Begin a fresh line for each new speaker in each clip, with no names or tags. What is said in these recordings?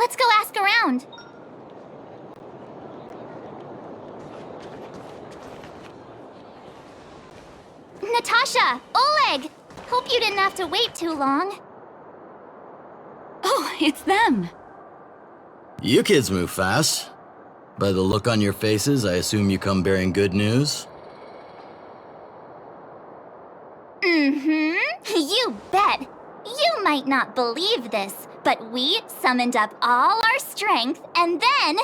Let's go ask around. Natasha! Oleg! Hope you didn't have to wait too long.
Oh, it's them.
You kids move fast. By the look on your faces, I assume you come bearing good news?
You bet. You might not believe this, but we summoned up all our strength and then...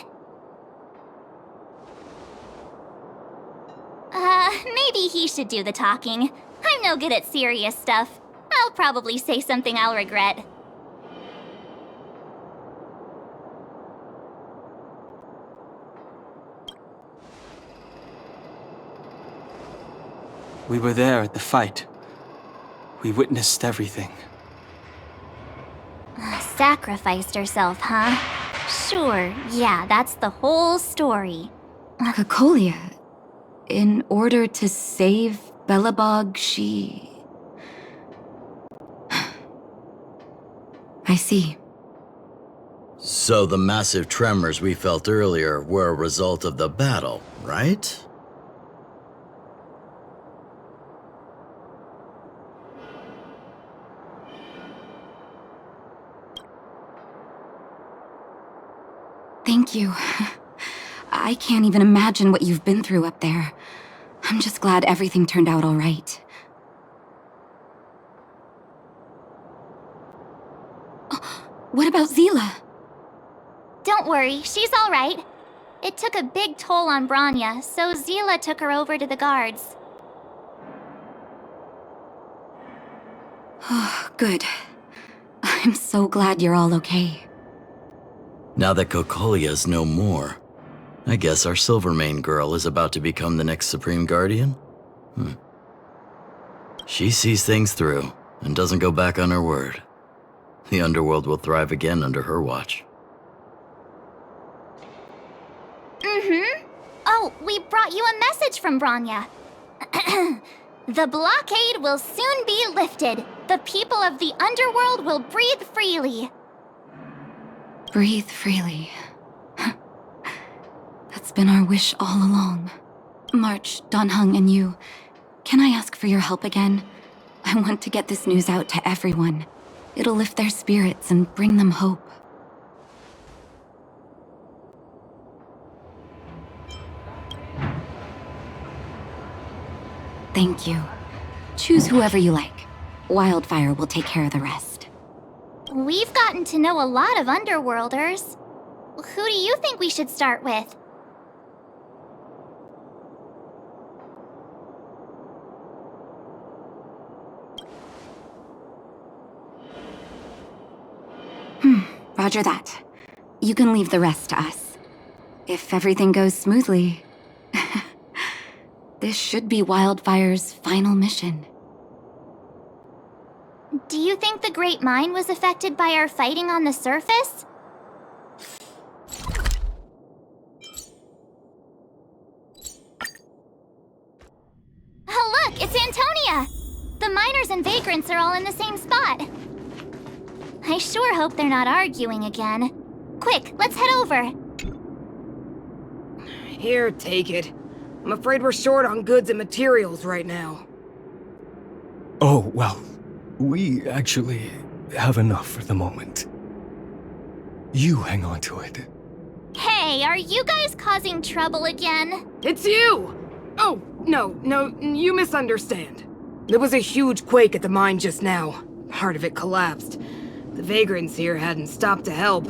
maybe he should do the talking. I'm no good at serious stuff. I'll probably say something I'll regret.
We were there at the fight. We witnessed everything.
Sacrificed herself, huh? Sure, yeah, that's the whole story.
Cocolia, in order to save Belobog, she... I see.
So the massive tremors we felt earlier were a result of the battle, right?
Thank you. I can't even imagine what you've been through up there. I'm just glad everything turned out all right. What about Zila?
Don't worry, she's all right. It took a big toll on Branya, so Zila took her over to the guards.
Oh, good. I'm so glad you're all okay.
Now that Cocolia's no more, I guess our Silvermane girl is about to become the next Supreme Guardian? She sees things through and doesn't go back on her word. The underworld will thrive again under her watch.
Oh, we brought you a message from Branya. The blockade will soon be lifted. The people of the underworld will breathe freely.
Breathe freely. That's been our wish all along. March, Donhung, and you, can I ask for your help again? I want to get this news out to everyone. It'll lift their spirits and bring them hope. Thank you. Choose whoever you like. Wildfire will take care of the rest.
We've gotten to know a lot of Underworlders. Who do you think we should start with?
Roger that. You can leave the rest to us. If everything goes smoothly, this should be Wildfire's final mission.
Do you think the Great Mine was affected by our fighting on the surface? Oh look, it's Antonia! The miners and vagrants are all in the same spot. I sure hope they're not arguing again. Quick, let's head over.
Here, take it. I'm afraid we're short on goods and materials right now.
Oh, well, we actually have enough for the moment. You hang on to it.
Hey, are you guys causing trouble again?
It's you! Oh, no, you misunderstand. There was a huge quake at the mine just now. Part of it collapsed. The vagrants here hadn't stopped to help.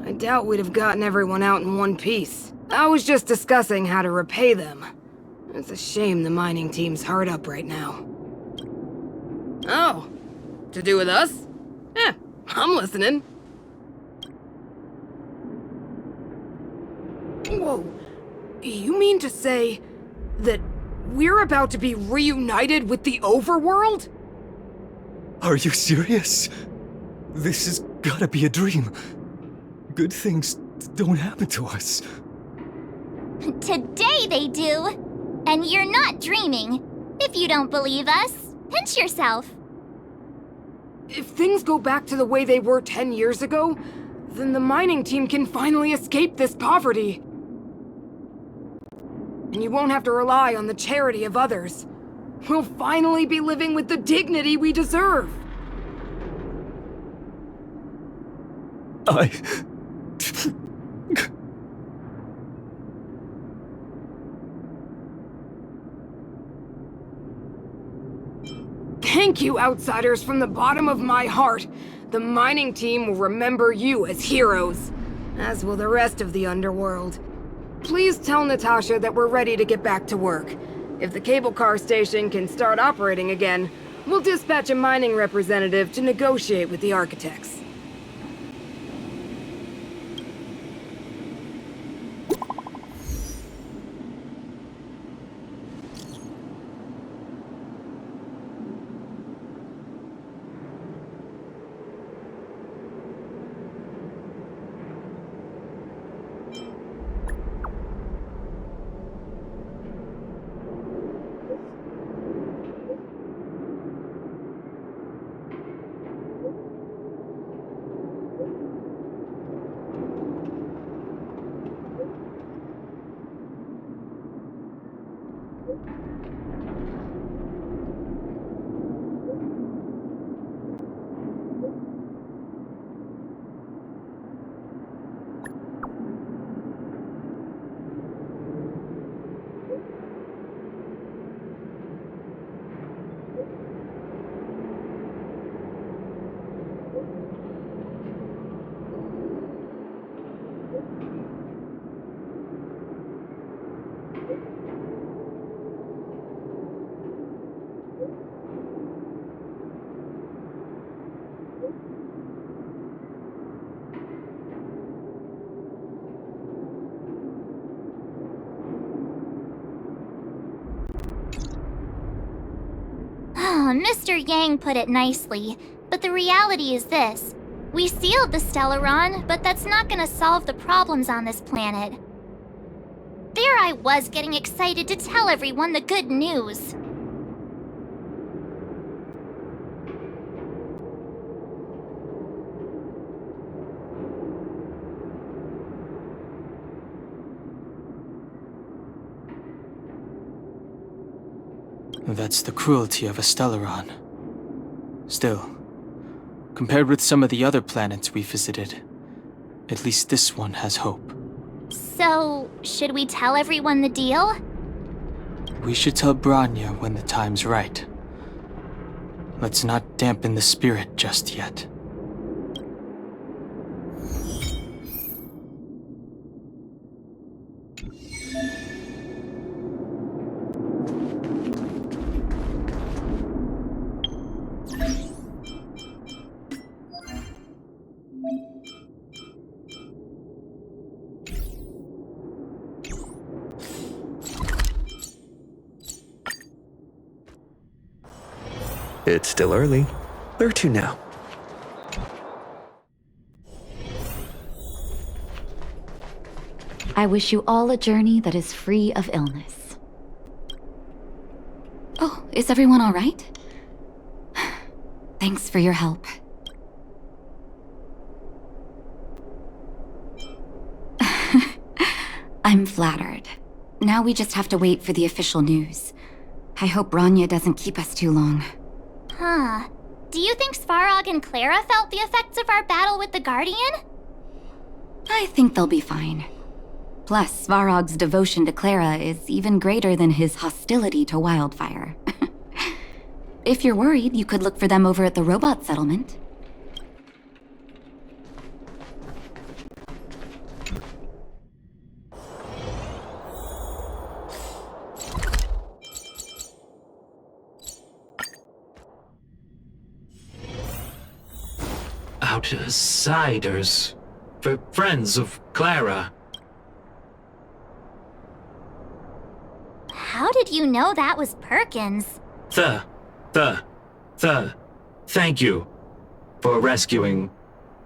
I doubt we'd have gotten everyone out in one piece. I was just discussing how to repay them. It's a shame the mining team's hard up right now. Oh, to do with us? I'm listening. Whoa, you mean to say that we're about to be reunited with the overworld?
Are you serious? This has gotta be a dream. Good things don't happen to us.
Today they do. And you're not dreaming. If you don't believe us, pinch yourself.
If things go back to the way they were 10 years ago, then the mining team can finally escape this poverty. And you won't have to rely on the charity of others. We'll finally be living with the dignity we deserve. Thank you, Outsiders, from the bottom of my heart. The mining team will remember you as heroes, as will the rest of the underworld. Please tell Natasha that we're ready to get back to work. If the cable car station can start operating again, we'll dispatch a mining representative to negotiate with the architects.
Mr. Yang put it nicely, but the reality is this. We sealed the Stellaron, but that's not gonna solve the problems on this planet. There I was getting excited to tell everyone the good news.
That's the cruelty of a Stellaron. Still, compared with some of the other planets we visited, at least this one has hope.
So, should we tell everyone the deal?
We should tell Branya when the time's right. Let's not dampen the spirit just yet.
It's still early. Where to now?
I wish you all a journey that is free of illness. Oh, is everyone all right? Thanks for your help. I'm flattered. Now we just have to wait for the official news. I hope Branya doesn't keep us too long.
Huh. Do you think Svarog and Clara felt the effects of our battle with the Guardian?
I think they'll be fine. Plus, Svarog's devotion to Clara is even greater than his hostility to Wildfire. If you're worried, you could look for them over at the robot settlement.
Outsiders. For friends of Clara.
How did you know that was Perkins?
Thank you for rescuing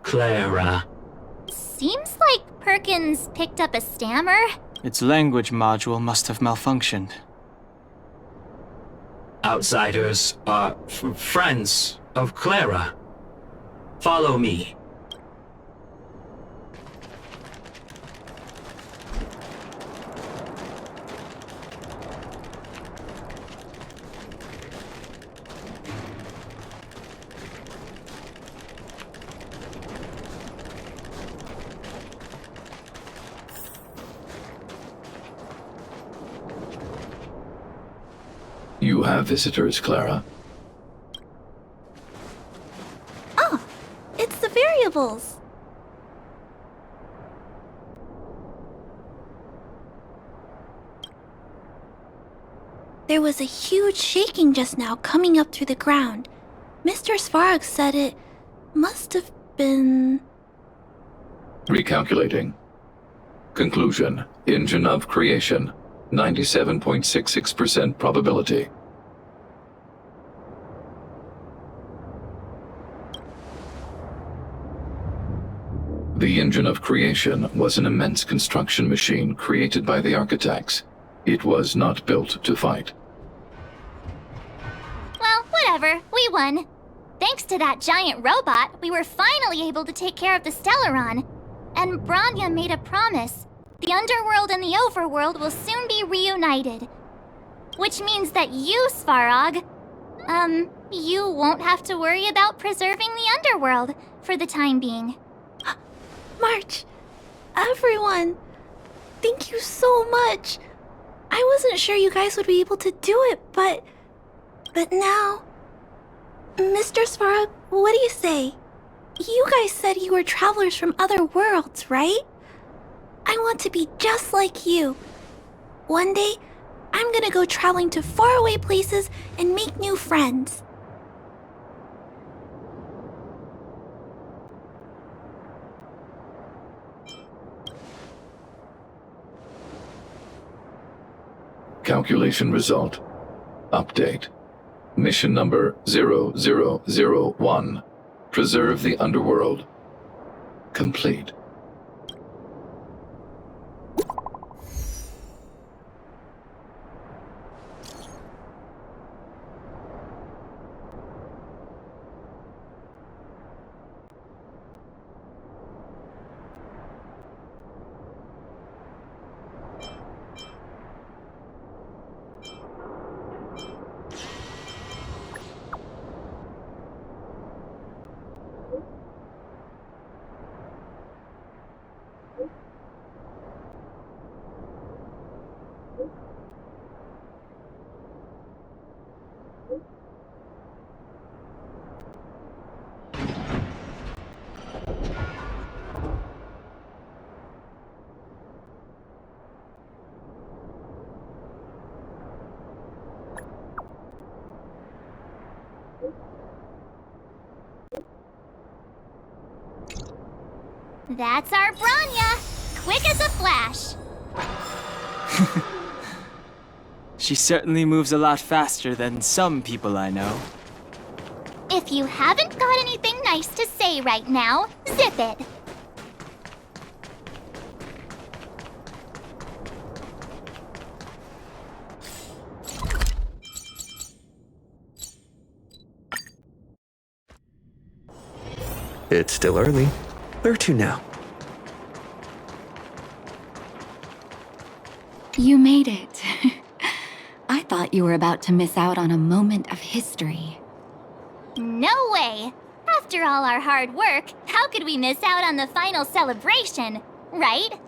Clara.
Seems like Perkins picked up a stammer.
Its language module must have malfunctioned.
Outsiders are friends of Clara. Follow me.
You have visitors, Clara.
Oh, it's the variables. There was a huge shaking just now coming up through the ground. Mr. Svarog said it must have been...
Recalculating. Conclusion. Engine of creation. 97.66% probability. The engine of creation was an immense construction machine created by the architects. It was not built to fight.
Well, whatever. We won. Thanks to that giant robot, we were finally able to take care of the Stellaron. And Branya made a promise. The underworld and the overworld will soon be reunited. Which means that you, Svarog, you won't have to worry about preserving the underworld for the time being.
March, everyone, thank you so much. I wasn't sure you guys would be able to do it, but now... Mr. Svarog, what do you say? You guys said you were travelers from other worlds, right? I want to be just like you. One day, I'm gonna go traveling to faraway places and make new friends.
Calculation result. Update. Mission number 0001. Preserve the underworld. Complete.
That's our Branya! Quick as a flash!
She certainly moves a lot faster than some people I know.
If you haven't got anything nice to say right now, zip it!
It's still early. Where to now?
You made it. I thought you were about to miss out on a moment of history.
No way! After all our hard work, how could we miss out on the final celebration, right?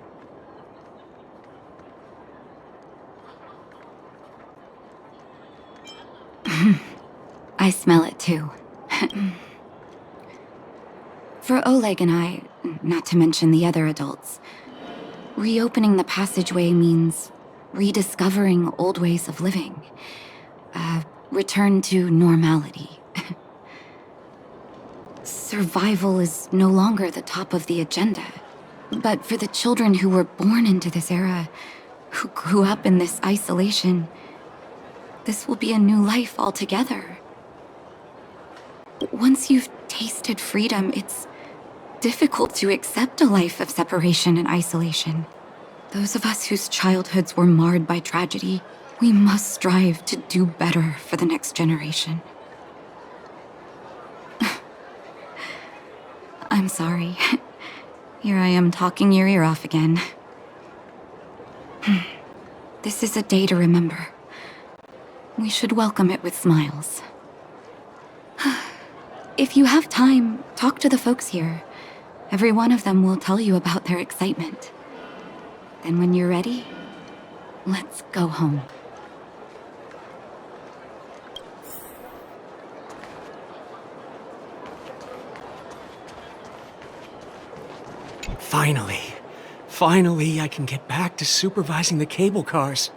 I smell it too. For Oleg and I, not to mention the other adults, reopening the passageway means rediscovering old ways of living. Return to normality. Survival is no longer the top of the agenda. But for the children who were born into this era, who grew up in this isolation, this will be a new life altogether. Once you've tasted freedom, it's difficult to accept a life of separation and isolation. Those of us whose childhoods were marred by tragedy, we must strive to do better for the next generation. I'm sorry. Here I am talking your ear off again. This is a day to remember. We should welcome it with smiles. If you have time, talk to the folks here. Every one of them will tell you about their excitement. Then when you're ready, let's go home.
Finally, I can get back to supervising the cable cars.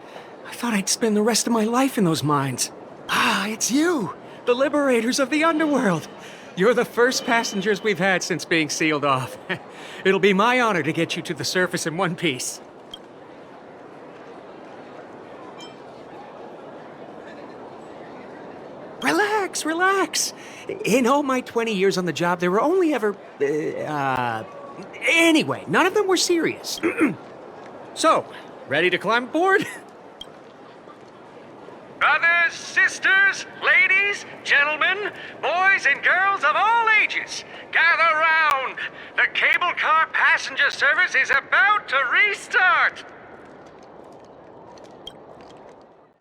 I thought I'd spend the rest of my life in those mines. Ah, it's you, the liberators of the underworld. You're the first passengers we've had since being sealed off. It'll be my honor to get you to the surface in one piece. Relax. In all my 20 years on the job, there were only ever, Anyway, none of them were serious. So, ready to climb aboard? Brothers, sisters, ladies, gentlemen, boys and girls of all ages, gather round. The cable car passenger service is about to restart.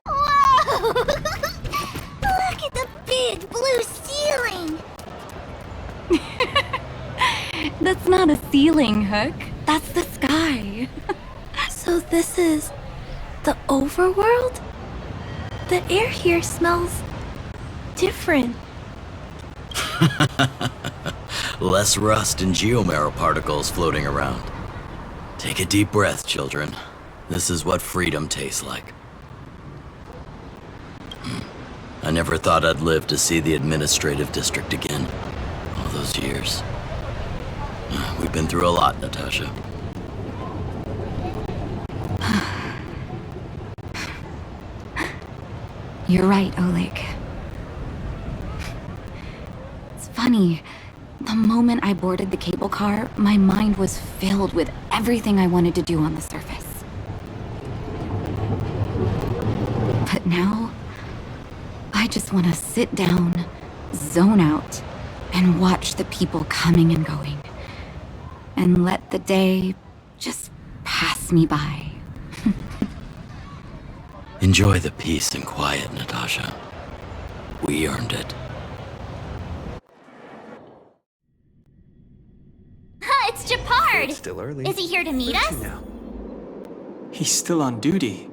Whoa! Look at the big blue ceiling!
That's not a ceiling, Hook. That's the sky.
So this is the overworld? The air here smells different.
Less rust and geomarrow particles floating around. Take a deep breath, children. This is what freedom tastes like. I never thought I'd live to see the administrative district again. All those years. We've been through a lot, Natasha.
You're right, Oleg. It's funny. The moment I boarded the cable car, my mind was filled with everything I wanted to do on the surface. But now, I just want to sit down, zone out, and watch the people coming and going. And let the day just pass me by.
Enjoy the peace and quiet, Natasha. We earned it.
It's Japard!
It's still early.
Is he here to meet us?
Now. He's still on duty.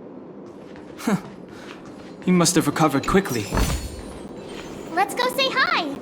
Huh. He must have recovered quickly.
Let's go say hi!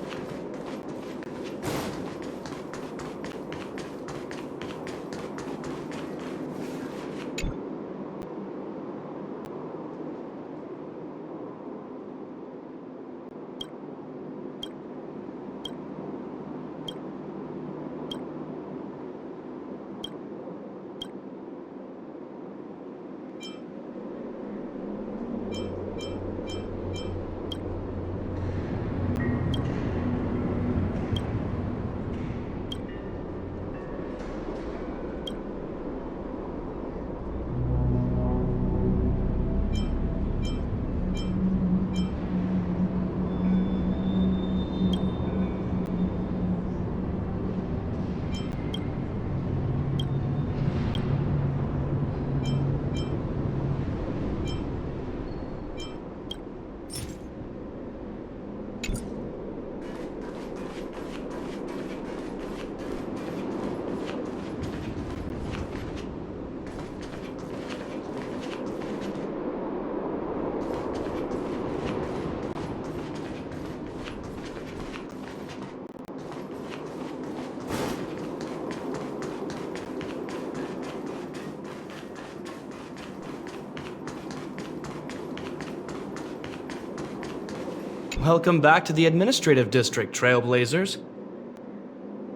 Welcome back to the Administrative District, Trailblazers.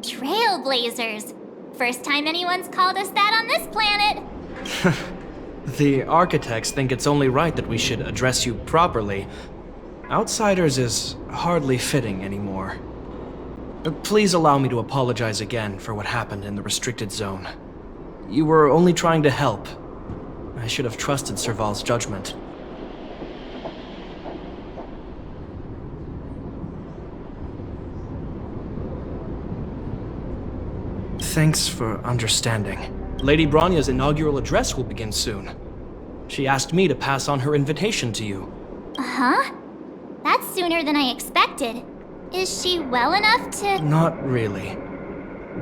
Trailblazers. First time anyone's called us that on this planet.
The architects think it's only right that we should address you properly. Outsiders is hardly fitting anymore. Please allow me to apologize again for what happened in the restricted zone. You were only trying to help. I should have trusted Serval's judgment. Thanks for understanding. Lady Bronya's inaugural address will begin soon. She asked me to pass on her invitation to you.
Uh-huh. That's sooner than I expected. Is she well enough to—
Not really.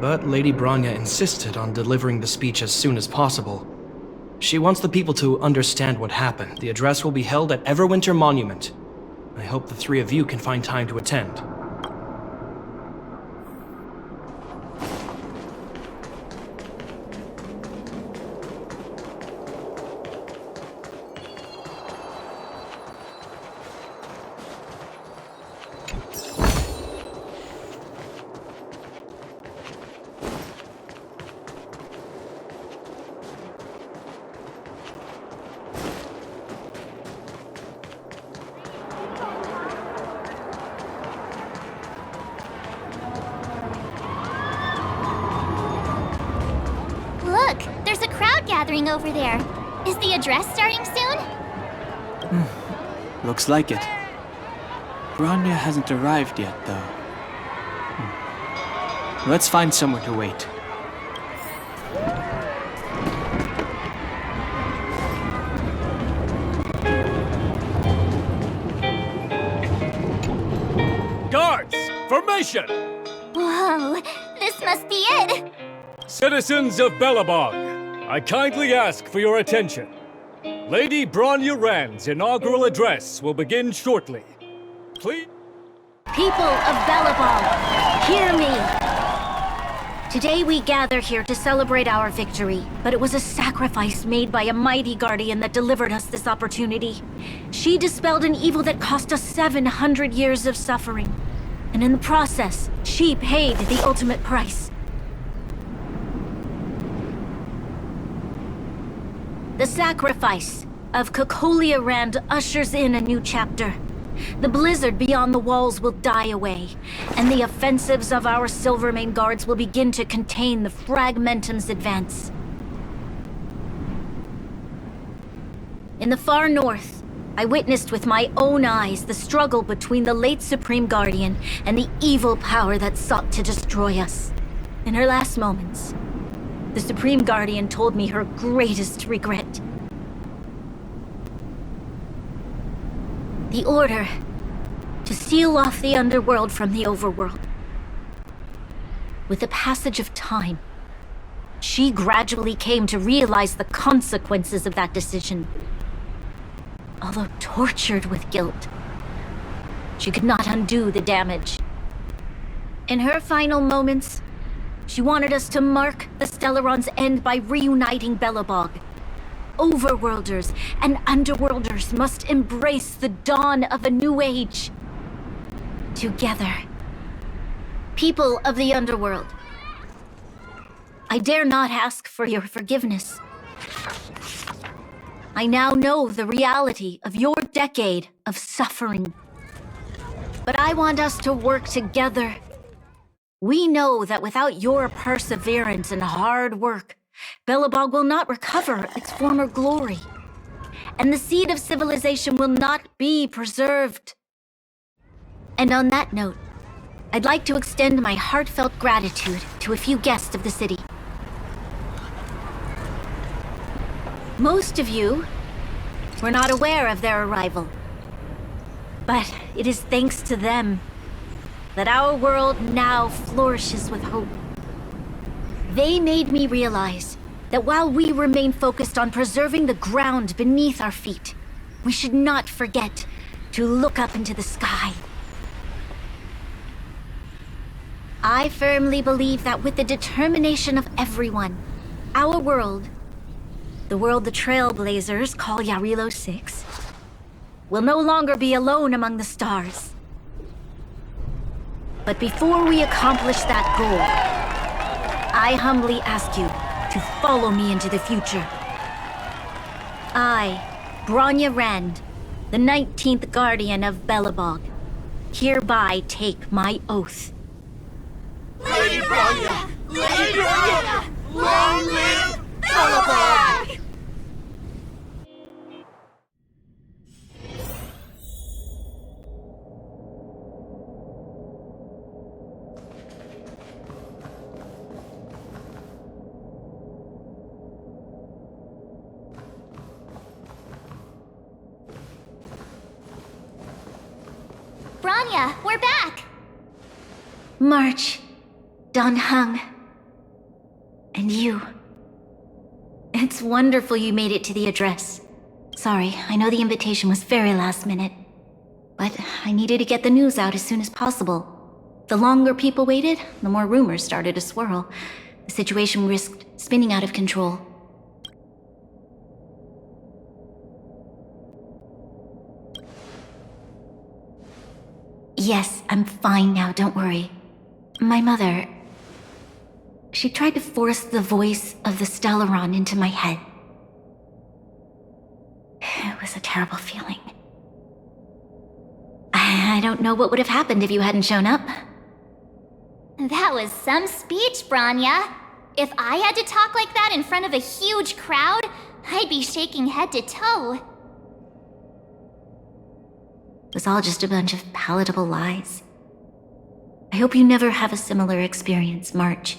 But Lady Bronya insisted on delivering the speech as soon as possible. She wants the people to understand what happened. The address will be held at Everwinter Monument. I hope the three of you can find time to attend.
gathering over there. Is the address starting soon?
Looks like it. Bronya hasn't arrived yet, though. Let's find somewhere to wait.
Guards! Formation!
Whoa, this must be it!
Citizens of Belobog, I kindly ask for your attention. Lady Bronya Rand's inaugural address will begin shortly. Please...
People of Belobog, hear me! Today we gather here to celebrate our victory, but it was a sacrifice made by a mighty guardian that delivered us this opportunity. She dispelled an evil that cost us 700 years of suffering. And in the process, she paid the ultimate price. The sacrifice of Cocolia Rand ushers in a new chapter. The blizzard beyond the walls will die away, and the offensives of our Silvermane guards will begin to contain the Fragmentum's advance. In the far north, I witnessed with my own eyes the struggle between the late Supreme Guardian and the evil power that sought to destroy us. In her last moments, the Supreme Guardian told me her greatest regret. The order to seal off the underworld from the overworld. With the passage of time, she gradually came to realize the consequences of that decision. Although tortured with guilt, she could not undo the damage. In her final moments, she wanted us to mark the Stellaron's end by reuniting Belobog. Overworlders and Underworlders must embrace the dawn of a new age. Together. People of the Underworld, I dare not ask for your forgiveness. I now know the reality of your decade of suffering. But I want us to work together. We know that without your perseverance and hard work, Belobog will not recover its former glory, and the seed of civilization will not be preserved. And on that note, I'd like to extend my heartfelt gratitude to a few guests of the city. Most of you were not aware of their arrival, but it is thanks to them that our world now flourishes with hope. They made me realize that while we remain focused on preserving the ground beneath our feet, we should not forget to look up into the sky. I firmly believe that with the determination of everyone, our world, the world the Trailblazers call Yarilo 6, will no longer be alone among the stars. But before we accomplish that goal, I humbly ask you to follow me into the future. I, Bronya Rand, the 19th Guardian of Belobog, hereby take my oath.
Lady Bronya! Lady Bronya! Long live Belobog!
Bronya, we're back!
March, Dan Heng, and you. It's wonderful you made it to the address. Sorry, I know the invitation was very last minute, but I needed to get the news out as soon as possible. The longer people waited, the more rumors started to swirl. The situation risked spinning out of control. Yes, I'm fine now, don't worry. My mother... she tried to force the voice of the Stellaron into my head. It was a terrible feeling. I don't know what would have happened if you hadn't shown up.
That was some speech, Bronya. If I had to talk like that in front of a huge crowd, I'd be shaking head to toe.
It was all just a bunch of palatable lies. I hope you never have a similar experience, March.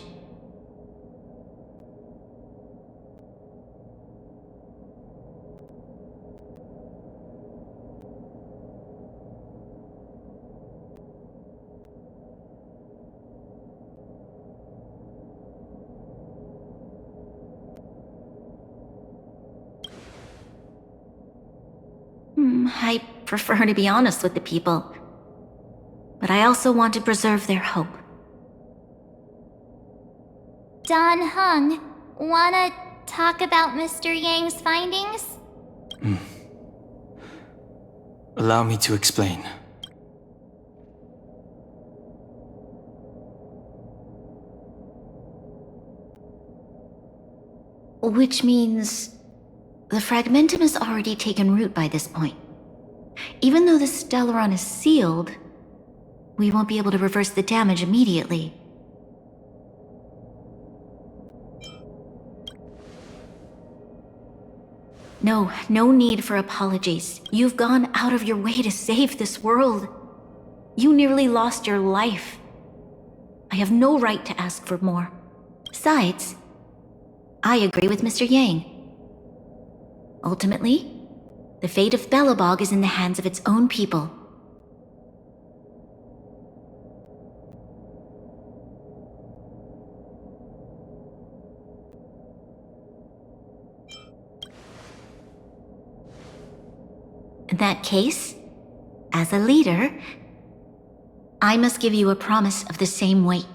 I prefer to be honest with the people. But I also want to preserve their hope.
Don Hung, wanna talk about Mr. Yang's findings?
Allow me to explain.
Which means the fragmentum has already taken root by this point. Even though the Stellaron is sealed, we won't be able to reverse the damage immediately. No need for apologies. You've gone out of your way to save this world. You nearly lost your life. I have no right to ask for more. Besides, I agree with Mr. Yang. Ultimately, the fate of Belobog is in the hands of its own people. In that case, as a leader, I must give you a promise of the same weight.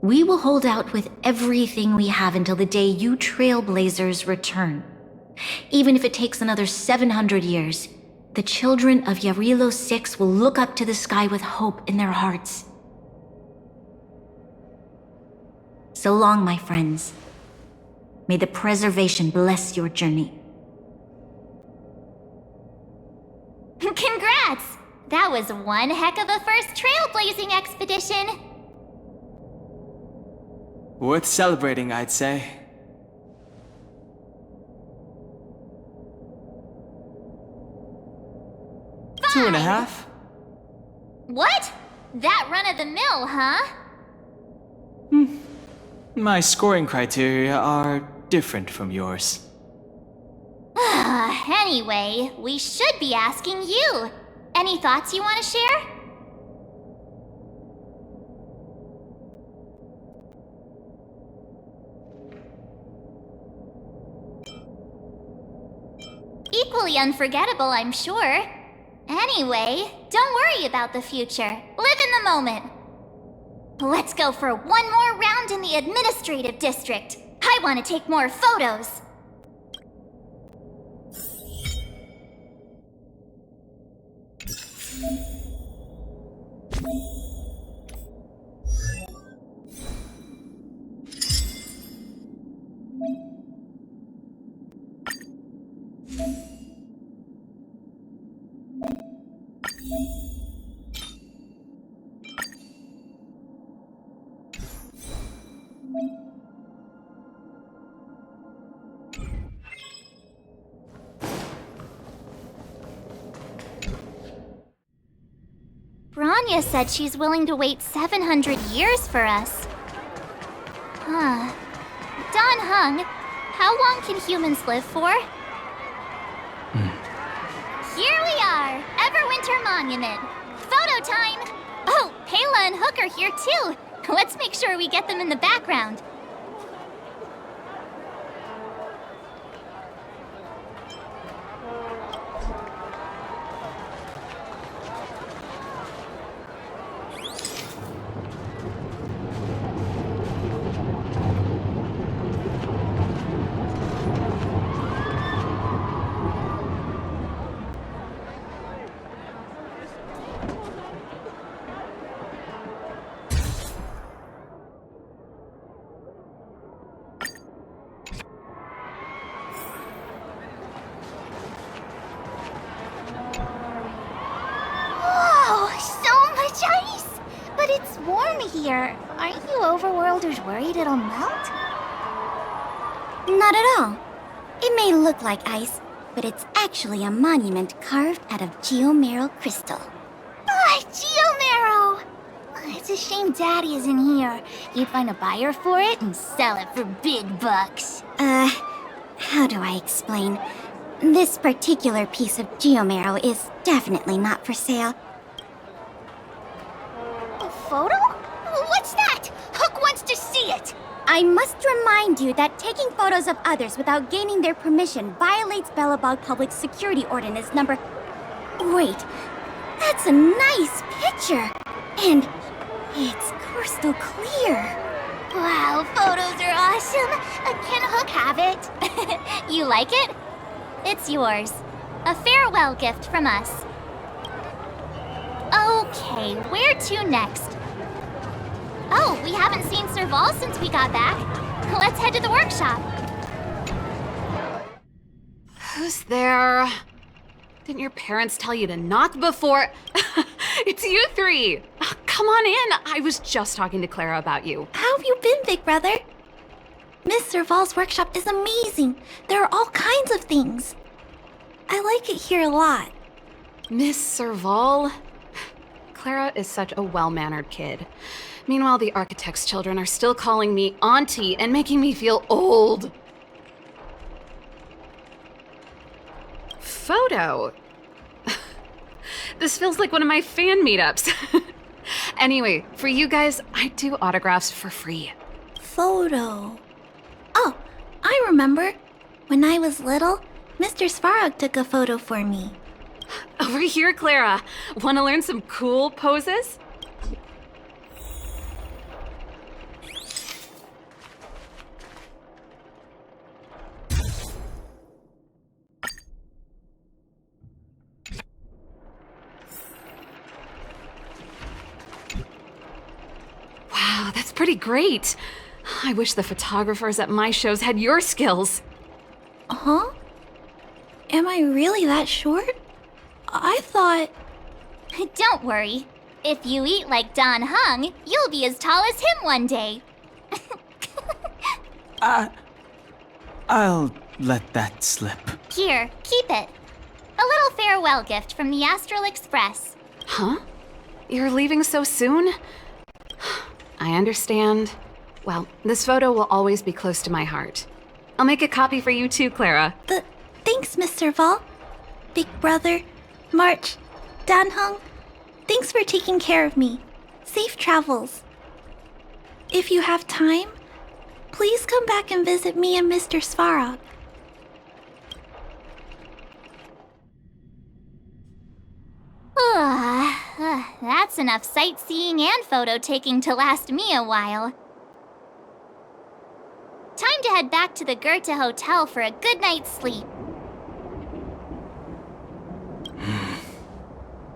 We will hold out with everything we have until the day you Trailblazers return. Even if it takes another 700 years, the children of Yarilo 6 will look up to the sky with hope in their hearts. So long, my friends. May the preservation bless your journey.
Congrats! That was one heck of a first trailblazing expedition!
Worth celebrating, I'd say.
Fine.
2.5?
What? That run-of-the-mill, huh?
My scoring criteria are different from yours.
Anyway, we should be asking you. Any thoughts you want to share? Equally unforgettable, I'm sure. Anyway, don't worry about the future. Live in the moment. Let's go for one more round in the administrative district. I want to take more photos. Bronya said she's willing to wait 700 years for us. Huh. Don Hung, how long can humans live for? Here we are! Everwinter Monument! Photo time! Oh, Payla and Hook are here too! Let's make sure we get them in the background. Aren't you overworlders worried it'll melt?
Not at all. It may look like ice, but it's actually a monument carved out of geomeral crystal.
Ah, Geomarrow! It's a shame Daddy isn't here. You'd find a buyer for it and sell it for big bucks.
How do I explain? This particular piece of geomarrow is definitely not for sale.
A photo? What's that? Hook wants to see it!
I must remind you that taking photos of others without gaining their permission violates Belobog Public Security Ordinance number... Wait, that's a nice picture! And it's crystal clear.
Wow, photos are awesome! Can Hook have it? You like it? It's yours. A farewell gift from us. Okay, where to next? Oh, we haven't seen Serval since we got back. Let's head to the workshop.
Who's there? Didn't your parents tell you to knock before? It's you three! Come on in! I was just talking to Clara about you.
How have you been, big brother? Miss Serval's workshop is amazing. There are all kinds of things. I like it here a lot.
Miss Serval? Clara is such a well-mannered kid. Meanwhile, the architect's children are still calling me auntie and making me feel old. Photo? This feels like one of my fan meetups. Anyway, for you guys, I do autographs for free.
Photo. Oh, I remember. When I was little, Mr. Svarog took a photo for me.
Over here, Clara. Want to learn some cool poses? Wow, that's pretty great. I wish the photographers at my shows had your skills.
Huh? Am I really that short? I thought...
Don't worry. If you eat like Don Hung, you'll be as tall as him one day.
I'll let that slip.
Here, keep it. A little farewell gift from the Astral Express.
Huh? You're leaving so soon? I understand. Well, this photo will always be close to my heart. I'll make a copy for you too, Clara.
Thanks, Miss Serval. Big brother, March, Danhung, thanks for taking care of me. Safe travels. If you have time, please come back and visit me and Mr. Svarog.
That's enough sightseeing and photo taking to last me a while. Time to head back to the Goethe Hotel for a good night's sleep.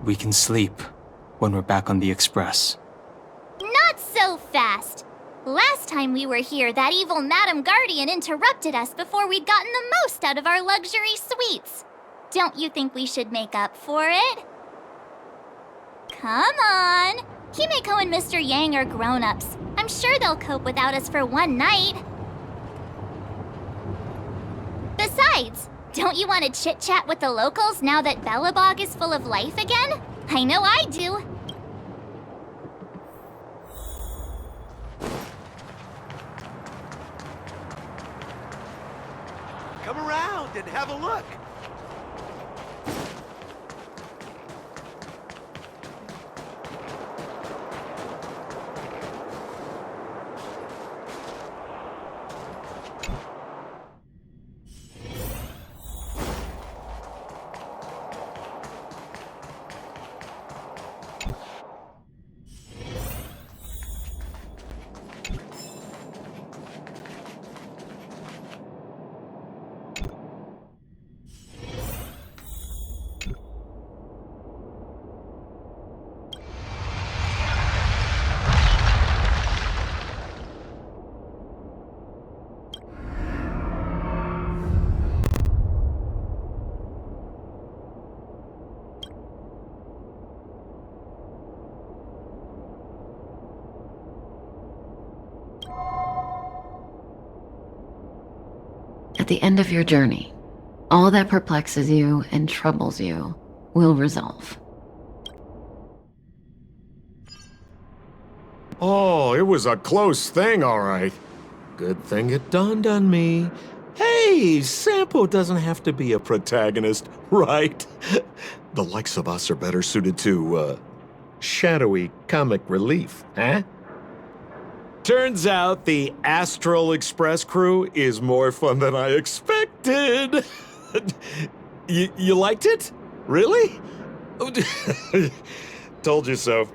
We can sleep when we're back on the Express.
Not so fast! Last time we were here, that evil Madam Guardian interrupted us before we'd gotten the most out of our luxury suites. Don't you think we should make up for it? Come on! Himeko and Mr. Yang are grown-ups. I'm sure they'll cope without us for one night. Besides, don't you want to chit-chat with the locals now that Belobog is full of life again? I know I do.
Come around and have a look.
At the end of your journey, all that perplexes you and troubles you will resolve.
Oh, it was a close thing, all right. Good thing it dawned on me. Hey, Sampo doesn't have to be a protagonist, right? The likes of us are better suited to, shadowy comic relief, huh? Turns out the Astral Express crew is more fun than I expected. You liked it? Really? Told you so.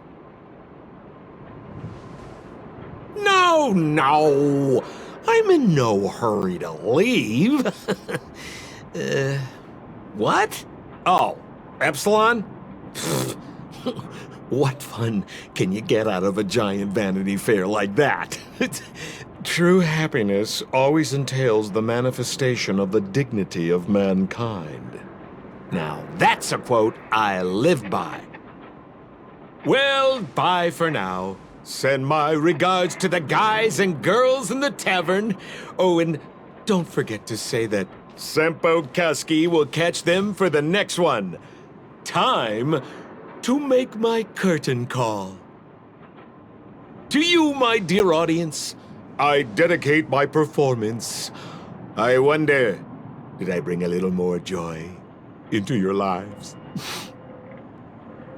No! I'm in no hurry to leave. What? Oh, Epsilon? What fun can you get out of a giant Vanity Fair like that? True happiness always entails the manifestation of the dignity of mankind. Now, that's a quote I live by. Well, bye for now. Send my regards to the guys and girls in the tavern. Oh, and don't forget to say that Sempo Kuski will catch them for the next one. Time to make my curtain call. To you, my dear audience, I dedicate my performance. I wonder, did I bring a little more joy into your lives?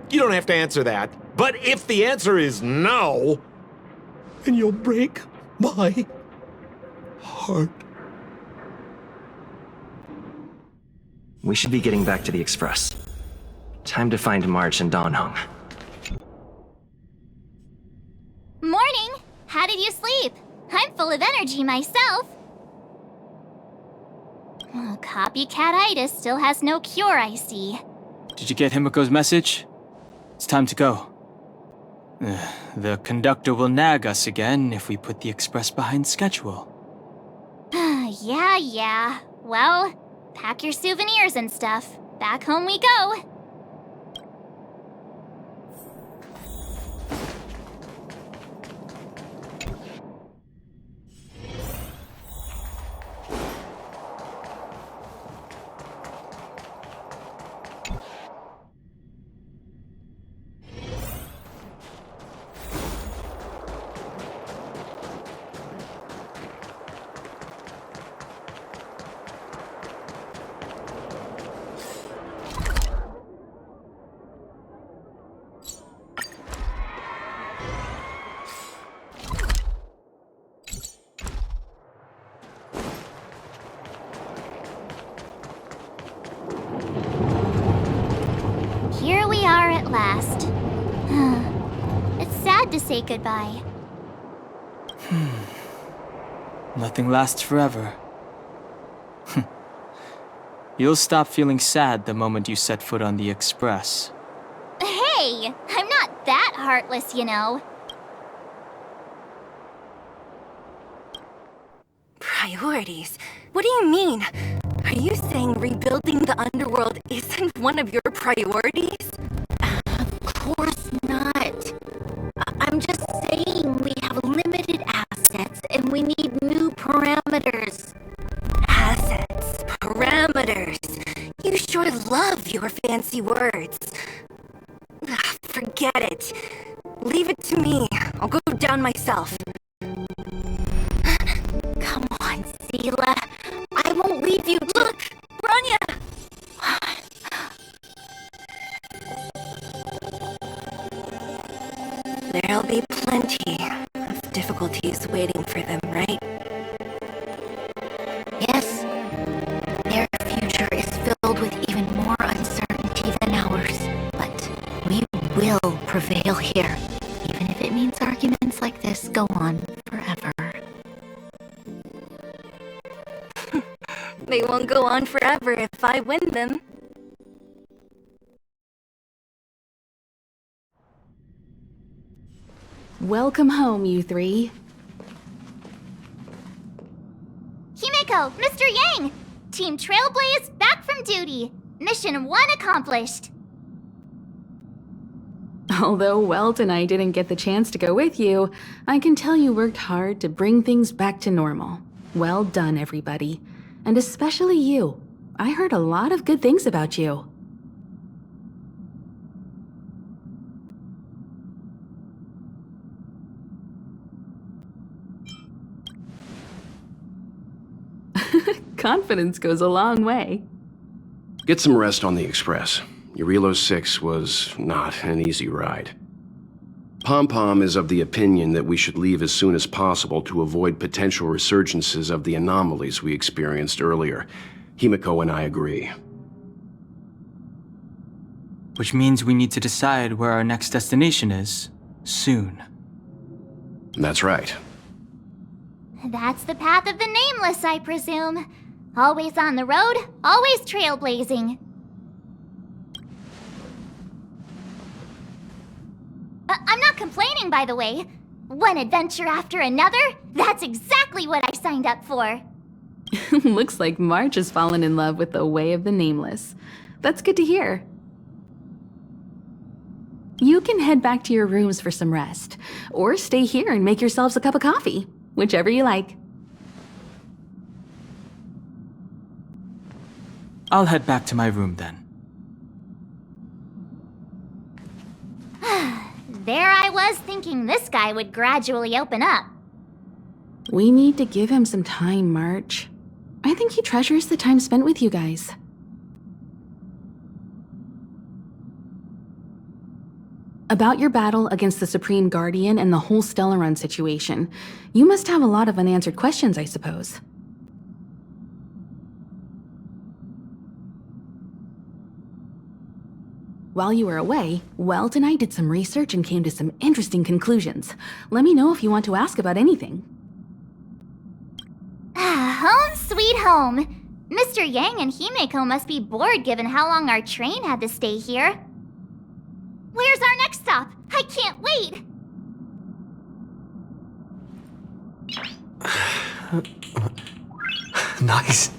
You don't have to answer that. But if the answer is no, then you'll break my heart.
We should be getting back to the Express. Time to find March and Donhung.
Morning! How did you sleep? I'm full of energy myself. Oh, copycat-itis still has no cure, I see.
Did you get Himiko's message? It's time to go. The conductor will nag us again if we put the express behind schedule.
Yeah. Well, pack your souvenirs and stuff. Back home we go. Here we are at last. It's sad to say goodbye.
Nothing lasts forever. You'll stop feeling sad the moment you set foot on the express.
Hey! I'm not that heartless, you know.
Priorities? What do you mean? Are you saying rebuilding the underworld isn't one of your priorities?
Of course not. I'm just saying we have limited assets and we need new parameters.
Assets, parameters. You sure love your fancy words. Forget it. Leave it to me. I'll go down myself.
Come on, Seela. I won't leave you.
Look! Rania! There'll be plenty of difficulties waiting for them, right?
Yes. Their future is filled with even more uncertainty than ours. But we will prevail here, even if it means arguments like this go on forever.
They won't go on forever if I win them.
Welcome home, you three.
Himiko, Mr. Yang! Team Trailblaze back from duty. Mission 1 accomplished.
Although Welt and I didn't get the chance to go with you, I can tell you worked hard to bring things back to normal. Well done, everybody. And especially you. I heard a lot of good things about you. Confidence goes a long way.
Get some rest on the Express. Eurilo 6 was not an easy ride. Pom-Pom is of the opinion that we should leave as soon as possible to avoid potential resurgences of the anomalies we experienced earlier. Himiko and I agree.
Which means we need to decide where our next destination is, soon.
That's right.
That's the path of the Nameless, I presume. Always on the road, always trailblazing. I'm not complaining, by the way. One adventure after another, that's exactly what I signed up for.
Looks like March has fallen in love with the way of the Nameless. That's good to hear. You can head back to your rooms for some rest, or stay here and make yourselves a cup of coffee, whichever you like.
I'll head back to my room then.
There I was thinking this guy would gradually open up.
We need to give him some time, March. I think he treasures the time spent with you guys. About your battle against the Supreme Guardian and the whole Stellaron situation, you must have a lot of unanswered questions, I suppose. While you were away, Welt and I did some research and came to some interesting conclusions. Let me know if you want to ask about anything.
Home sweet home. Mr. Yang and Himeko must be bored given how long our train had to stay here. Where's our next stop? I can't wait!
Nice.